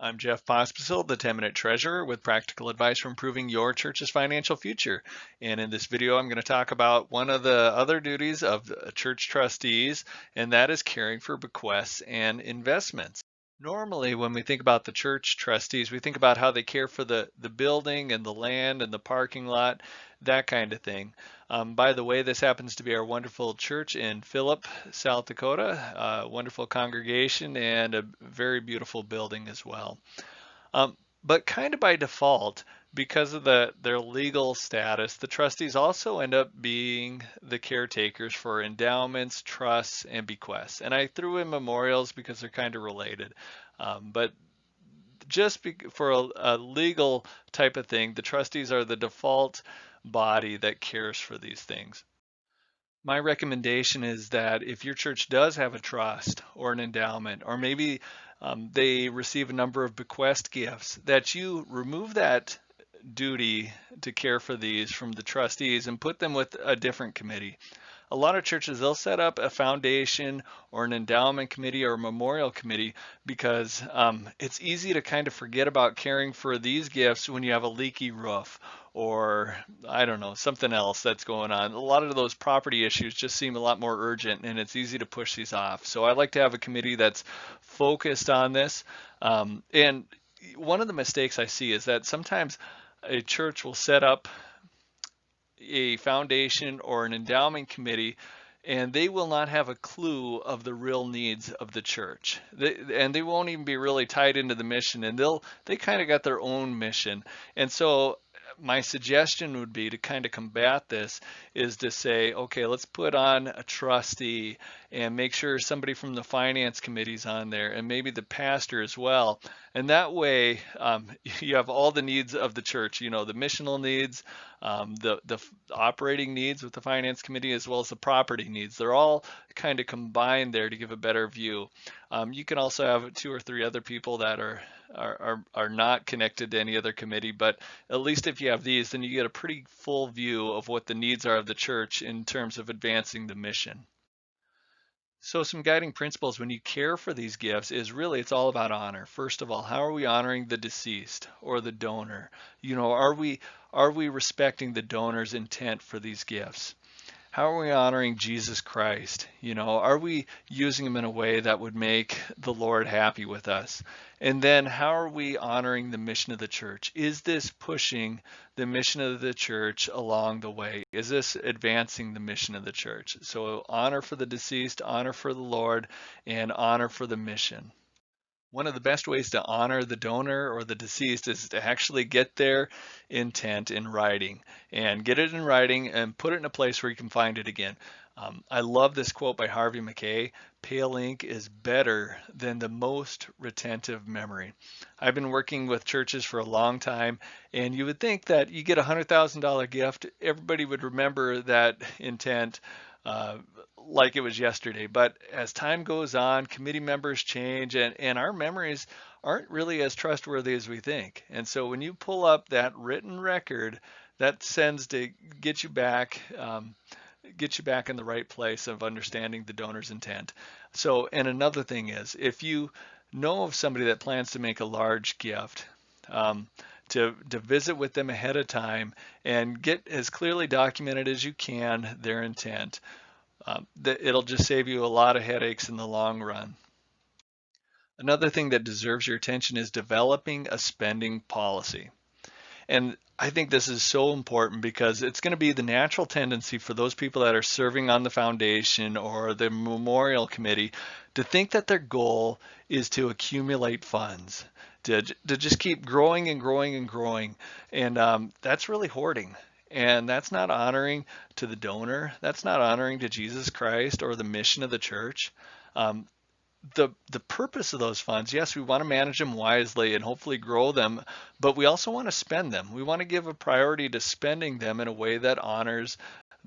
I'm Jeff Pospisil, the 10-Minute Treasurer with practical advice for improving your church's financial future. And in this video, I'm going to talk about one of the other duties of church trustees, and that is caring for bequests and investments. Normally, when we think about the church trustees, we think about how they care for the building and the land and the parking lot, that kind of thing. By the way, this happens to be our wonderful church in Philip, South Dakota, a wonderful congregation and a very beautiful building as well. But kind of by default, because of their legal status, the trustees also end up being the caretakers for endowments, trusts, and bequests. And I threw in memorials because they're kind of related. But just for a legal type of thing, the trustees are the default body that cares for these things. My recommendation is that if your church does have a trust or an endowment, or maybe they receive a number of bequest gifts, that you remove that duty to care for these from the trustees and put them with a different committee. A lot of churches, they'll set up a foundation or an endowment committee or a memorial committee because it's easy to kind of forget about caring for these gifts when you have a leaky roof or I don't know, something else that's going on. A lot of those property issues just seem a lot more urgent and it's easy to push these off. So I like to have a committee that's focused on this. And one of the mistakes I see is that sometimes a church will set up a foundation or an endowment committee and they will not have a clue of the real needs of the church. They won't even be really tied into the mission, and they kind of got their own mission. And so my suggestion would be to kind of combat this is to say, okay, let's put on a trustee and make sure somebody from the finance committee's on there and maybe the pastor as well. And that way you have all the needs of the church, the missional needs, the operating needs with the finance committee, as well as the property needs. They're all kind of combined there to give a better view. You can also have 2 or 3 other people that are not connected to any other committee, but at least if you have these, then you get a pretty full view of what the needs are of the church in terms of advancing the mission. So some guiding principles when you care for these gifts is really it's all about honor. First of all, how are we honoring the deceased or the donor? Are we respecting the donor's intent for these gifts? How are we honoring Jesus Christ? Are we using him in a way that would make the Lord happy with us? And then how are we honoring the mission of the church? Is this pushing the mission of the church along the way? Is this advancing the mission of the church? So honor for the deceased, honor for the Lord, and honor for the mission. One of the best ways to honor the donor or the deceased is to actually get their intent in writing and get it in writing and put it in a place where you can find it again. I love this quote by Harvey Mackay: "Pale ink is better than the most retentive memory." I've been working with churches for a long time, and you would think that you get a $100,000 gift, everybody would remember that intent like it was yesterday. But as time goes on, committee members change, and our memories aren't really as trustworthy as we think. And so when you pull up that written record, that sends to get you back in the right place of understanding the donor's intent. So, and another thing is, if you know of somebody that plans to make a large gift, to visit with them ahead of time and get as clearly documented as you can their intent. It'll just save you a lot of headaches in the long run. Another thing that deserves your attention is developing a spending policy. And I think this is so important because it's going to be the natural tendency for those people that are serving on the foundation or the memorial committee to think that their goal is to accumulate funds, to just keep growing and growing and growing. And that's really hoarding. And that's not honoring to the donor. That's not honoring to Jesus Christ or the mission of the church. The purpose of those funds, yes, we want to manage them wisely and hopefully grow them, but we also want to spend them. We want to give a priority to spending them in a way that honors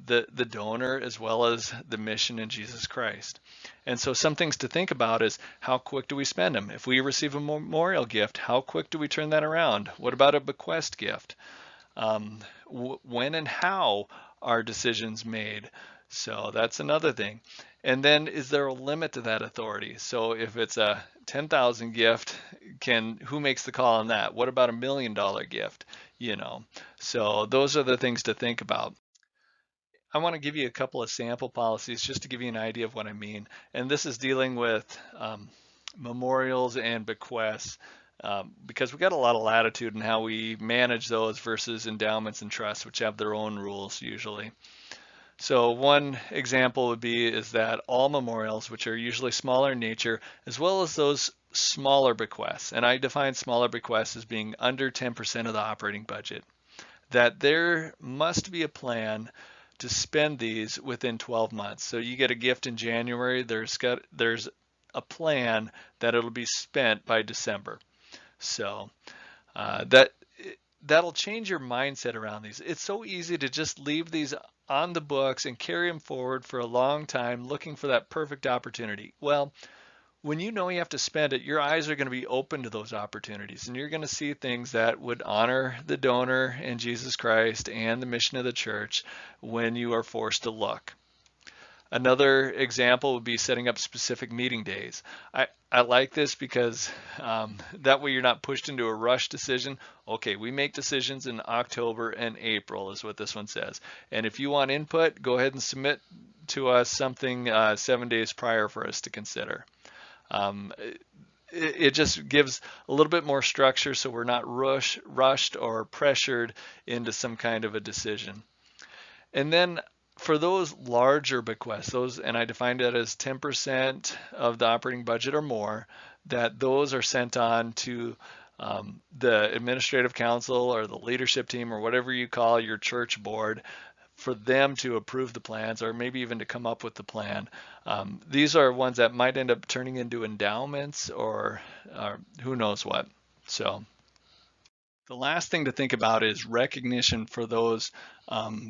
the donor as well as the mission in Jesus Christ. And so some things to think about is how quick do we spend them? If we receive a memorial gift, how quick do we turn that around? What about a bequest gift? When and how are decisions made? So that's another thing. And then is there a limit to that authority? So if it's a 10,000 gift, who makes the call on that? What about $1 million gift? You know, so those are the things to think about. I want to give you a couple of sample policies just to give you an idea of what I mean. And this is dealing with memorials and bequests, because we got a lot of latitude in how we manage those versus endowments and trusts, which have their own rules usually. So one example would be is that all memorials, which are usually smaller in nature, as well as those smaller bequests, and I define smaller bequests as being under 10% of the operating budget, that there must be a plan to spend these within 12 months. So you get a gift in January, there's a plan that it'll be spent by December. So that'll change your mindset around these. It's so easy to just leave these on the books and carry them forward for a long time looking for that perfect opportunity. Well, when you know you have to spend it, your eyes are going to be open to those opportunities, and you're going to see things that would honor the donor and Jesus Christ and the mission of the church when you are forced to look. Another example would be setting up specific meeting days. I like this because that way you're not pushed into a rush decision. Okay, we make decisions in October and April is what this one says. And if you want input, go ahead and submit to us something 7 days prior for us to consider. It just gives a little bit more structure so we're not rushed or pressured into some kind of a decision. And then for those larger bequests, and I defined it as 10% of the operating budget or more, that those are sent on to the administrative council or the leadership team or whatever you call your church board for them to approve the plans or maybe even to come up with the plan. These are ones that might end up turning into endowments or who knows what. So the last thing to think about is recognition for those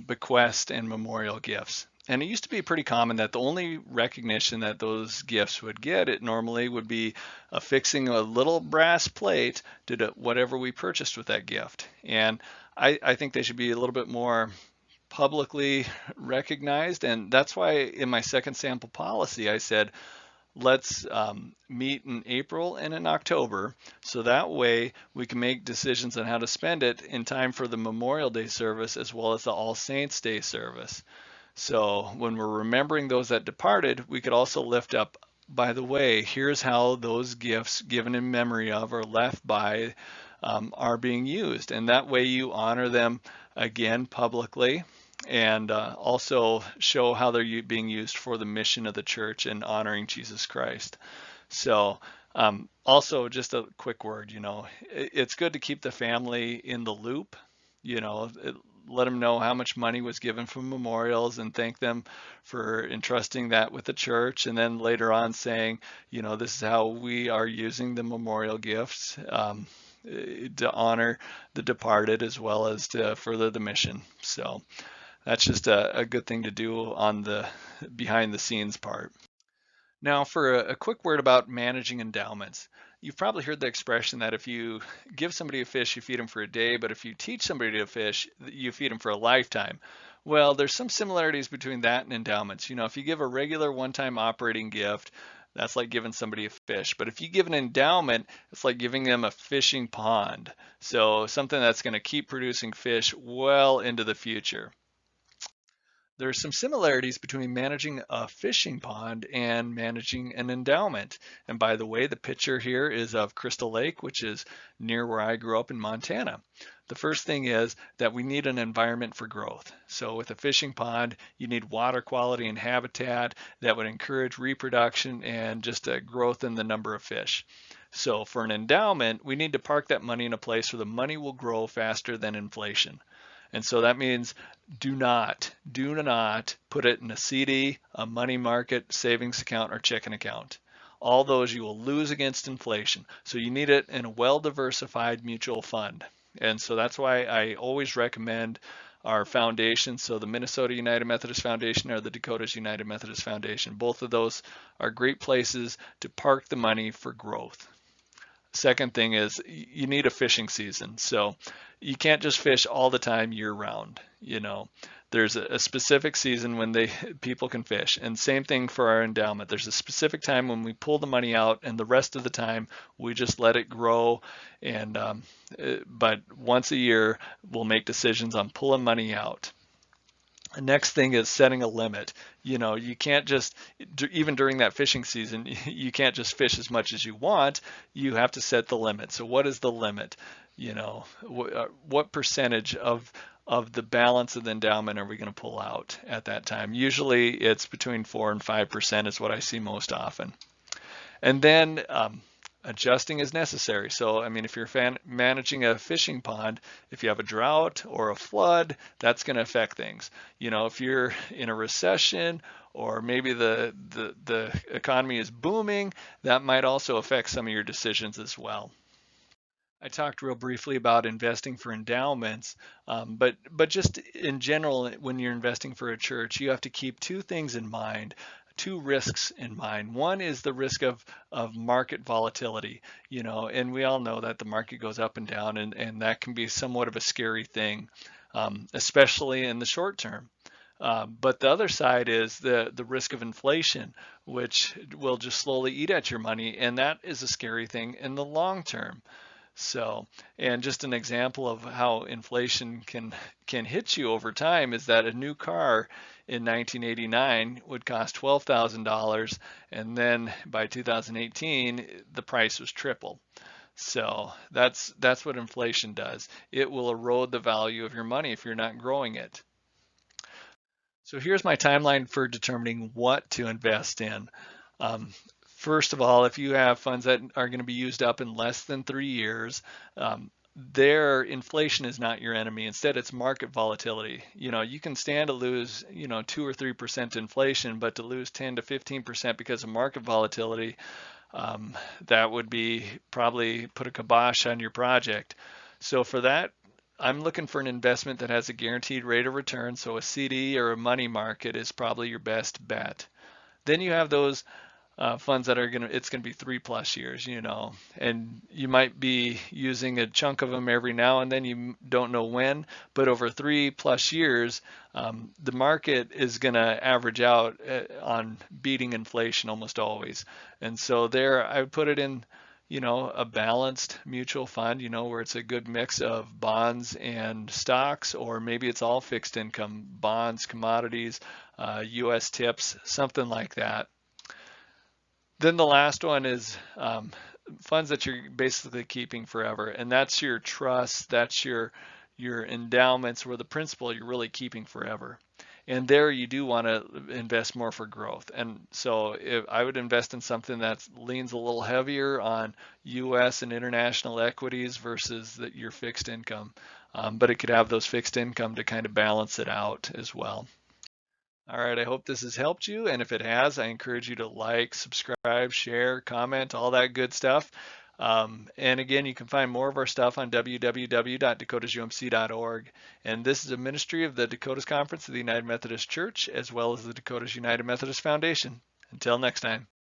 bequest and memorial gifts. And it used to be pretty common that the only recognition that those gifts would get, it normally would be affixing a little brass plate to whatever we purchased with that gift. And I think they should be a little bit more publicly recognized. And that's why in my second sample policy, I said, let's meet in April and in October, so that way we can make decisions on how to spend it in time for the Memorial Day service as well as the All Saints Day service. So when we're remembering those that departed, we could also lift up, by the way, here's how those gifts given in memory of or left by are being used. And that way you honor them again publicly and also show how they're being used for the mission of the church and honoring Jesus Christ. So also just a quick word, it's good to keep the family in the loop, let them know how much money was given from memorials and thank them for entrusting that with the church. And then later on saying, this is how we are using the memorial gifts to honor the departed as well as to further the mission. So that's just a good thing to do on the behind the scenes part. Now for a quick word about managing endowments. You've probably heard the expression that if you give somebody a fish, you feed them for a day, but if you teach somebody to fish, you feed them for a lifetime. Well, there's some similarities between that and endowments. If you give a regular one-time operating gift, that's like giving somebody a fish. But if you give an endowment, it's like giving them a fishing pond. So something that's going to keep producing fish well into the future. There's some similarities between managing a fishing pond and managing an endowment. And by the way, the picture here is of Crystal Lake, which is near where I grew up in Montana. The first thing is that we need an environment for growth. So with a fishing pond, you need water quality and habitat that would encourage reproduction and just a growth in the number of fish. So for an endowment, we need to park that money in a place where the money will grow faster than inflation. And so that means do not put it in a CD, a money market, savings account, or checking account. All those you will lose against inflation. So you need it in a well-diversified mutual fund. And so that's why I always recommend our foundations. So the Minnesota United Methodist Foundation or the Dakotas United Methodist Foundation. Both of those are great places to park the money for growth. Second thing is you need a fishing season. So you can't just fish all the time year round. There's a specific season when people can fish. And same thing for our endowment. There's a specific time when we pull the money out, and the rest of the time we just let it grow. And but once a year we'll make decisions on pulling money out. The next thing is setting a limit. You can't just, even during that fishing season, you can't just fish as much as you want. You have to set the limit. So what is the limit? What percentage of the balance of the endowment are we going to pull out at that time? Usually it's between 4 and 5% is what I see most often. And then adjusting is necessary. So, I mean, if you're managing a fishing pond, if you have a drought or a flood, that's going to affect things. If you're in a recession or maybe the economy is booming, that might also affect some of your decisions as well. I talked real briefly about investing for endowments, but just in general, when you're investing for a church, you have to keep two things in mind, two risks in mind. One is the risk of market volatility, and we all know that the market goes up and down, and that can be somewhat of a scary thing, especially in the short term. But the other side is the risk of inflation, which will just slowly eat at your money, and that is a scary thing in the long term. So, and just an example of how inflation can hit you over time is that a new car in 1989 would cost $12,000, and then by 2018 the price was triple. So that's what inflation does. It will erode the value of your money if you're not growing it. So here's my timeline for determining what to invest in. Um, First of all, if you have funds that are going to be used up in less than 3 years, their inflation is not your enemy. Instead, it's market volatility. You can stand to lose, 2 or 3% inflation, but to lose 10 to 15% because of market volatility, that would be probably put a kibosh on your project. So for that, I'm looking for an investment that has a guaranteed rate of return. So a CD or a money market is probably your best bet. Then you have those funds that are it's going to be 3+ years, and you might be using a chunk of them every now and then. You don't know when, but over 3+ years, the market is going to average out on beating inflation almost always. And so there, I would put it in, a balanced mutual fund, where it's a good mix of bonds and stocks, or maybe it's all fixed income, bonds, commodities, US tips, something like that. Then the last one is funds that you're basically keeping forever, and that's your trust, that's your endowments, where the principal you're really keeping forever. And there you do want to invest more for growth. And so if I would invest in something that leans a little heavier on US and international equities versus your fixed income. But it could have those fixed income to kind of balance it out as well. All right, I hope this has helped you. And if it has, I encourage you to like, subscribe, share, comment, all that good stuff. And again, you can find more of our stuff on www.dakotasumc.org. And this is a ministry of the Dakotas Conference of the United Methodist Church, as well as the Dakotas United Methodist Foundation. Until next time.